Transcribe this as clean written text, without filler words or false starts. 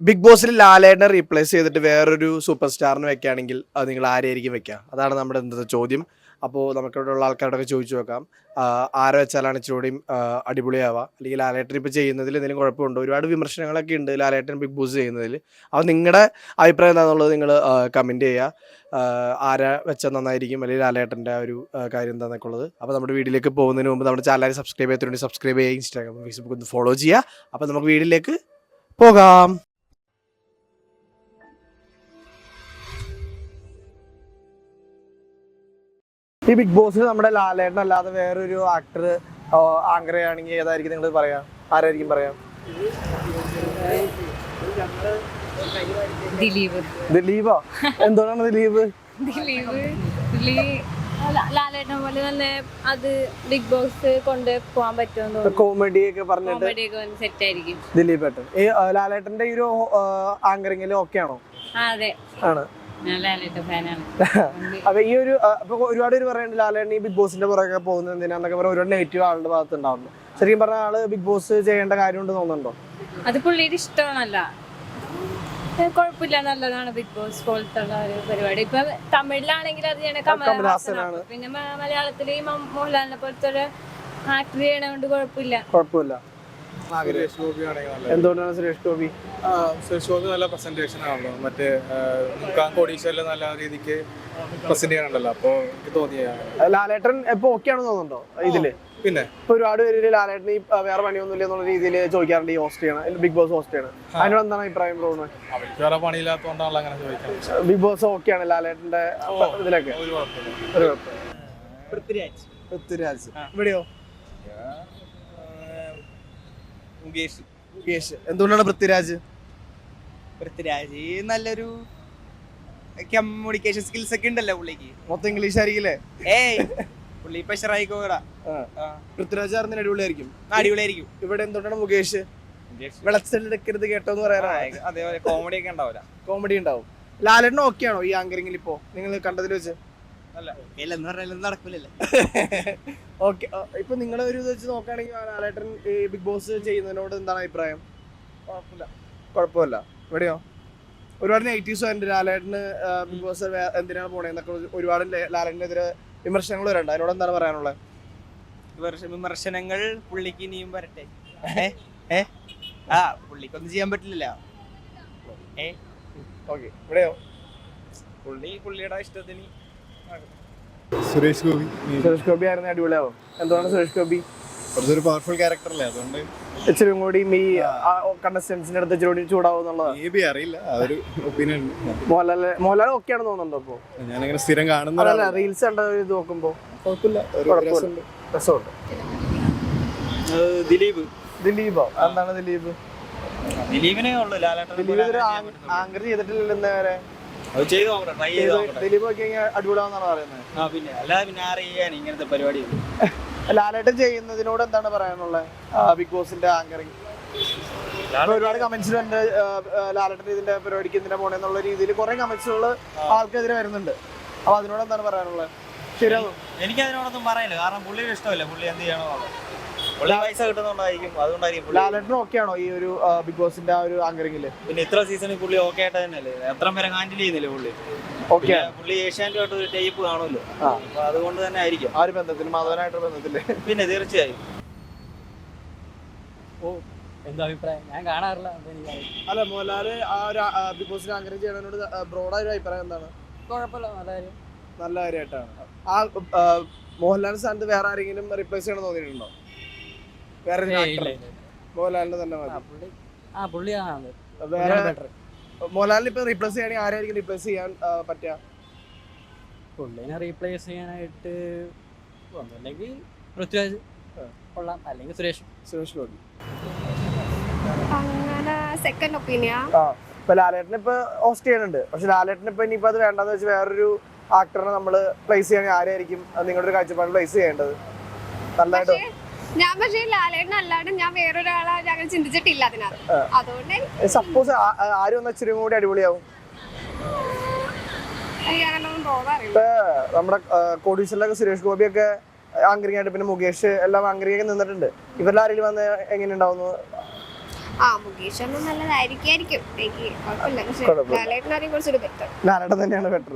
Big ബോസിൽ ലാലേട്ടനെ replace ചെയ്തിട്ട് വേറൊരു സൂപ്പർ സ്റ്റാറിനെ വെക്കുകയാണെങ്കിൽ അത് നിങ്ങൾ ആരെയായിരിക്കും വെക്കുക? അതാണ് നമ്മുടെ ഇന്നത്തെ ചോദ്യം. അപ്പോൾ നമുക്കിവിടെ ഉള്ള ആൾക്കാരോടൊക്കെ ചോദിച്ചു നോക്കാം. ആരെ വെച്ചാലാണ് ഇച്ചിരികൂടിയും അടിപൊളിയാവുക? അല്ലെങ്കിൽ ലാലേട്ടൻ ഇപ്പോൾ ചെയ്യുന്നതിൽ എന്തെങ്കിലും കുഴപ്പമുണ്ടോ? ഒരുപാട് വിമർശനങ്ങളൊക്കെ ഉണ്ട് ലാലേട്ടൻ ബിഗ് ബോസ് ചെയ്യുന്നതിൽ. അപ്പോൾ നിങ്ങളുടെ അഭിപ്രായം എന്താണെന്നുള്ളത് നിങ്ങൾ കമൻറ്റ് ചെയ്യുക. ആരെ വെച്ചാൽ നന്നായിരിക്കും, അല്ലെങ്കിൽ ലാലേട്ടൻ്റെ ഒരു കാര്യം എന്താണെന്നൊക്കെ ഉള്ളത്. അപ്പോൾ നമ്മുടെ വീഡിയോയിലേക്ക് പോകുന്നതിന് മുമ്പ് നമ്മുടെ ചാനൽ സബ്സ്ക്രൈബ് ചെയ്യാത്തതുകൊണ്ട് സബ്സ്ക്രൈബ് ചെയ്യുക, ഇൻസ്റ്റാഗ്രാം ഫേസ്ബുക്ക് ഒന്ന് ഫോളോ ചെയ്യുക. അപ്പോൾ നമുക്ക് വീഡിയോയിലേക്ക് പോകാം. ഈ ബിഗ് ബോസിൽ നമ്മുടെ ലാലേട്ടൻ അല്ലാതെ വേറൊരു ആക്ടർ ആങ്കർ ആണെങ്കിൽ ഏതായിരിക്കും നിങ്ങൾ പറയാ? ആരായിരിക്കും പറയാം? ദിലീപോ? എന്തുകൊണ്ടാണ് ദിലീപ്? ലാലേട്ടനെ പോലെ നല്ല അത് ബിഗ് ബോസ് കൊണ്ട് പോകാൻ പറ്റുമോ? കോമഡി ഒക്കെ പറഞ്ഞിട്ട് സെറ്റ് ആയിരിക്കും ദിലീപ് ഏട്ടൻ. ഈ ലാലേട്ടന്റെ ഈ ഒരു ആങ്കറിംഗിൽ ഓക്കെ ആണോ? അതെ, ആണ്. ഞാൻ ലാലേട്ടൻ ഫാനാണ്. അപ്പൊ ഈ ഒരു ഒരുപാട് പേര് പറയുന്നുണ്ട് ലാലേട്ടൻ ഈ ബിഗ് ബോസിന്റെ പുറകെ പോകുന്നത് എന്തിനാന്നൊക്കെ പറഞ്ഞ ഒരുപാട് നെഗറ്റീവ് ആളുടെ ഭാഗത്ത് ഉണ്ടാവുന്നു. ശരിക്കും പറഞ്ഞ ആള് ബിഗ് ബോസ് ചെയ്യേണ്ട കാര്യമുണ്ട് തോന്നുന്നുണ്ടോ? അത് പുള്ളിയുടെ ഇഷ്ടമാണല്ല, കുഴപ്പമില്ല, നല്ലതാണ് ബിഗ് ബോസ് പോലത്തെ ഒരു പരിപാടി. ഇപ്പൊ തമിഴിലാണെങ്കിൽ അത് ചെയ്യണ കമലഹാസനാണ്, പിന്നെ മലയാളത്തില് ഈ മോഹൻലാലിനെ പോലത്തെ ഒരു ആക്ടർ ചെയ്യണോണ്ട് കുഴപ്പമില്ല. എന്തുകൊണ്ടാണ് സുരേഷ് ഗോപി? സുരേഷ് ഗോപി നല്ല പ്രസന്റേഷൻ ആണല്ലോ, മറ്റേ മുക്കാൽ കോടീശ്വരിൽ നല്ല രീതിക്ക് പ്രസന്റ് ചെയ്യാനുണ്ടല്ലോ. അപ്പൊ എനിക്ക് തോന്നിയ ലാലേട്ടൻ ഇപ്പൊ ഓക്കെ ആണെന്ന് തോന്നുന്നുണ്ടോ ഇതില്? പിന്നെ ഇപ്പൊ ഒരുപാട് പേര് ലാലേട്ടൻ ഈ വേറെ പണിയൊന്നുമില്ല എന്നുള്ള രീതിയിൽ ചോദിക്കാറുണ്ട്, ഈ ഹോസ്റ്റ് ചെയ്യണം, ബിഗ് ബോസ് ഹോസ്റ്റ് ചെയ്യണം. അതിനോട് എന്താണ് അഭിപ്രായം? തോന്നുന്നത് അവർക്ക് വേറെ പണിയില്ലാത്തതുകൊണ്ടാണല്ലോ അങ്ങനെ ചോദിക്കുന്നത്. ബിഗ് ബോസ് ഓക്കെ ആണ് ലാലേട്ടന്റെ ഇതിലൊക്കെ? ഒരു കുഴപ്പമില്ല. ഒരു കുഴപ്പം. പൃഥ്വിരാജ്. ഇവിടെയോ? മുകേഷ്. എന്തുകൊണ്ടാണ് പൃഥ്വിരാജ് നല്ലൊരു കമ്മ്യൂണിക്കേഷൻ സ്കിൽസ് ഒക്കെ ഉണ്ടല്ലോ പുള്ളിക്ക്. മൊത്തം ഇംഗ്ലീഷ് ആയിരിക്കില്ലേ? പുള്ളി പ്രഷറായിക്കോടാ. പൃഥ്വിരാജ് അറിഞ്ഞ അടിപൊളിയായിരിക്കും. ഇവിടെ എന്തുകൊണ്ടാണ് മുകേഷ് വിളച്ചെടുക്കരുത് കേട്ടോന്ന് പറയാനാ? അതേപോലെ കോമഡി ഒക്കെ ഉണ്ടാവില്ല. കോമഡി ഉണ്ടാവും. ലാലേട്ടൻ ഓക്കെ ആണോ ഈ ആങ്കറിംഗിൽ ഇപ്പോ നിങ്ങൾ കണ്ടതിൽ വെച്ച്? നടക്കൂലല്ലോ. ഓക്കെ, ഇപ്പൊ നിങ്ങളെ ഒരു ഇത് വെച്ച് നോക്കുകയാണെങ്കിൽ ലാലേട്ടൻ ഈ ബിഗ് ബോസ് ചെയ്യുന്നതിനോട് എന്താണ് അഭിപ്രായം? കുഴപ്പമില്ല. ഇവിടെയോ? ഒരുപാട് നെഗറ്റീവ്സ് ഉണ്ട് ലാലേട്ടന് ബിഗ് ബോസ് എന്തിനാണ് പോണേന്നൊക്കെ ഒരുപാട് ലാലേട്ടനെതിരെ വിമർശനങ്ങൾ വരണ്ട. അതിനോട് എന്താണ് പറയാനുള്ളത്? വിമർശനങ്ങൾ പുള്ളിക്ക് ഇനിയും വരട്ടെ. പുള്ളിക്കൊന്നും ചെയ്യാൻ പറ്റില്ലല്ലോ. ഓക്കെ, ഇവിടെയോ? പുള്ളിയുടെ ഇഷ്ടത്തിന്. സുരേഷ് ഗോപി ആയിരുന്നു അടിപൊളിയാവും. എന്തുകൊണ്ടാണ് സുരേഷ് ഗോപി? കുറച്ചൊരു പവർഫുൾ ക്യാരക്ടർ അല്ലേ, അതുകൊണ്ട് ഇച്ചിരി കൂടി ഈ കണ്ടസ്റ്റൻസിന്റെ അടുത്ത് ഇച്ചിരി ചൂടാവും എന്നുള്ളത് അറിയില്ല. ആ ഒരു ഒപ്പീനിയൻ. മോഹൻലാൽ ഓക്കെ ആണെന്ന് തോന്നുന്നുണ്ടോ? ഇപ്പൊ ഞാനങ്ങനെ സ്ഥിരം കാണുന്ന റീൽസ് കണ്ട ഇത് നോക്കുമ്പോ കുഴപ്പമില്ല, രസമുണ്ട്. ദിലീപോ? എന്താണ് ദിലീപ്? ദിലീപിനെ ഉള്ളു. ദിലീപ് ഇതൊരു ആങ്കർ ചെയ്തിട്ടില്ല ഇന്ന് വരെ. ദിലീപ് ഒക്കെ അടിപൊളിയാണെന്നാണ് പറയുന്നത്. പിന്നെ അല്ലാതെ പിന്നെ അറിയാൻ ഇങ്ങനത്തെ പരിപാടി. ലാലേട്ടൻ ചെയ്യുന്നതിനോട് എന്താണ് പറയാനുള്ളത് ബിഗ് ബോസിന്റെ ആങ്കറിങ്? ഒരുപാട് കമന്റ്സിൽ ഉണ്ട് ലാലേട്ടൻ ഇതിന്റെ പരിപാടിക്ക് എന്തിനാ പോണെന്നുള്ള രീതിയിൽ കുറെ കമന്റ്സുകൾ ആൾക്കെതിരെ വരുന്നുണ്ട്. അപ്പൊ അതിനോട് എന്താണ് പറയാനുള്ളത്? ശരിയാണോ? എനിക്ക് അതിനോടൊന്നും പറയില്ല, കാരണം പുള്ളിയുടെ ഇഷ്ടമല്ല. പുള്ളി എന്ത് ചെയ്യണോ പൈസ കിട്ടുന്നോണ്ടായിരിക്കും, അതുകൊണ്ടായിരിക്കും. ലാലേട്ടൻ ഓക്കെ ആണോ ഈ ഒരു ബിഗ് ബോസിന്റെ ആ ഒരു ആങ്കറിംഗില്? പിന്നെ ഇത്ര സീസണിൽ പുള്ളി ഓക്കെ ആയിട്ട് തന്നെയല്ലേ, എത്ര പേരെ ഹാൻഡിൽ ചെയ്യുന്നില്ലേ പുള്ളി. പുള്ളി ഏഷ്യാനെറ്റുമായിട്ട് ഒരു ടൈപ്പ് കാണുമല്ലോ, അപ്പൊ അതുകൊണ്ട് തന്നെ ആയിരിക്കും. ആ ഒരു ബന്ധത്തിൽ, മാധവനായിട്ടൊരു ബന്ധത്തില്. പിന്നെ തീർച്ചയായും. എന്താ അഭിപ്രായം? ഞാൻ കാണാറില്ല. അല്ല, മോഹൻലാല് ആ ഒരു ബിഗ് ബോസിൽ ആങ്കറിംഗ് ചെയ്യണതിനോട് ബ്രോഡായ ഒരു അഭിപ്രായം എന്താണ്? കുഴപ്പമില്ല, നല്ല കാര്യമായിട്ടാണ്. ആ മോഹൻലാൽ സ്ഥാനത്ത് വേറെ ആരെങ്കിലും റീപ്ലേസ് ചെയ്യണം തോന്നിയിട്ടുണ്ടോ? വേറെ മോഹൻലാലിന്റെ തന്നെ മോഹൻലാലിന് ഇപ്പൊ റീപ്ലേസ് ചെയ്യുകയാണെങ്കിൽ ആരായിരിക്കും റീപ്ലേസ് ചെയ്യാൻ പറ്റുക? പുള്ളിനെ റീപ്ലേസ് ചെയ്യാനായിട്ട് ഒന്നുമില്ലെങ്കിൽ പൃഥ്വിരാജ് കൊള്ളാം, അല്ലെങ്കിൽ സുരേഷ് ഗോപി. അങ്ങനെ സെക്കൻഡ് ഒപ്പീനിയൻ. ഇപ്പൊ ലാലേട്ടൻ ഇപ്പൊ ഹോസ്റ്റ് ചെയ്യുന്നുണ്ട്, പക്ഷെ ലാലേട്ടൻ ഇപ്പൊ ഇനിയിപ്പോ അത് വേണ്ടെന്ന് വെച്ച് വേറൊരു ആക്ടറിനെ നമ്മള് പ്ലേസ് ചെയ്യണമെങ്കിൽ ആരായിരിക്കും നിങ്ങളുടെ ഒരു കാഴ്ചപ്പാട് പ്ലേസ് ചെയ്യേണ്ടത്? നല്ലതായിട്ട് ഞാൻ പക്ഷേ ലാലേട്ടൻ അല്ലാണ്ട് ഞാൻ വേറൊരാളെ അങ്ങനെ ചിന്തിച്ചിട്ടില്ല അതിനകത്ത്. അതുകൊണ്ട് സപ്പോസ് ആരും ഒന്ന് ഇച്ചിരി കൂടി അടിപൊളിയാവും. ഇപ്പൊ നമ്മുടെ കോടീശ്വരിലൊക്കെ സുരേഷ് ഗോപിയൊക്കെ ആങ്കറിംഗ് ആയിട്ട്, പിന്നെ മുകേഷ് എല്ലാം ആങ്കറിംഗ് ഒക്കെ നിന്നിട്ടുണ്ട്. ഇവരുടെ ആരെങ്കിലും വന്ന് എങ്ങനെ ഉണ്ടാവുന്നു? മുകേഷ് ഒന്നും നല്ലതായിരിക്കും എനിക്ക് കുഴപ്പമില്ല. പക്ഷെ കുഴപ്പമില്ല. ലാലേട്ടനായിരിക്കും കുറച്ചുകൂടി ബെറ്റർ. ലാലേട്ടൻ തന്നെയാണ് ബെറ്റർ.